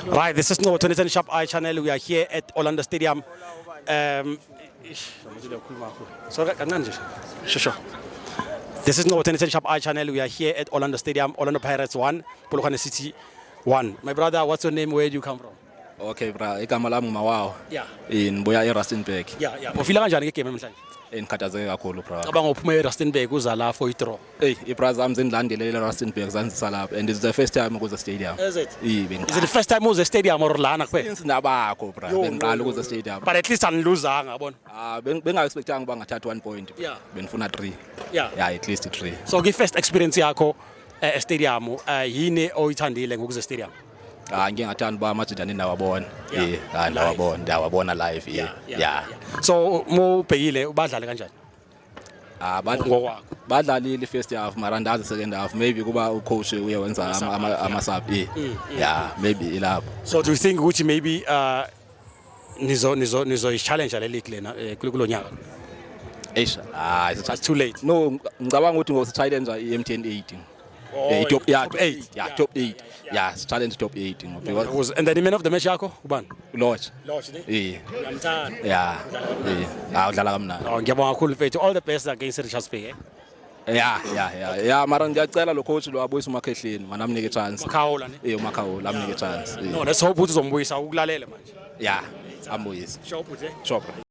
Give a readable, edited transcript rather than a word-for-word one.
Right, this is no 2010 Sharp Eye channel. We are here at Orlando Stadium. Sorry, sure. This is no 2010 Sharp Eye channel. We are here at Orlando Stadium. Orlando Pirates 1, Polokwane City 1. My brother, what's your name? Where do you come from? Okay, bra. Igama lami Mawao. Yeah. In Boya Rustenburg. Yeah. Ufila kanjani ke game namhlanje? Ngikhathazeke kakhulu bra. Cabanga uphuma eRustenburg uza la for i-draw. Hey, ibra zami zingilandelele Rustenburg zanzisa lapha and it's the first time ukuze stadium. Is it? Is Is it the first time uze stadium or lana kuphela? Since nabakho bra. Bengiqala ukuze stadium. But at least aniluzanga yabona. Benga expectanga uba ngathatha 1 point. Yeah. Benifuna 3. Yeah, at least 3. So the first experience yakho stadium yini oyithandile ngokuze stadium? Ngike ngathanda uba amajidani ndawabona. Ndawabona live. Yeah. So mo ubhekile ubadlale kanjani? Badlalile first half mara ndazi second half maybe kuba ucoach uyenza ama-sub. Yeah, maybe ilapho. So do you think ukuthi maybe nizo challenge le league lena kulo nyaka? It's too late. No, ngicabanga ukuthi ngosichallenge i-MTN 18. Top 8. Yeah, top 8. Yeah, challenge top 8 because and then the man of the match yakho ubani? Lodge. Uyamthanda. Yeah. Udlala kamnandi. Ngiyabonga kakhulu mfethu. All the best against Richards Bay. Yeah, mara ngiyacela lo coach lo abuyisa umakhehleni, mana amnike chance. Makhawula ne? Umakhawula amnike chance. No, let's hope ukuthi uzombuyisa ukulalela manje. Yeah, ambuyisa. Sure. Sure.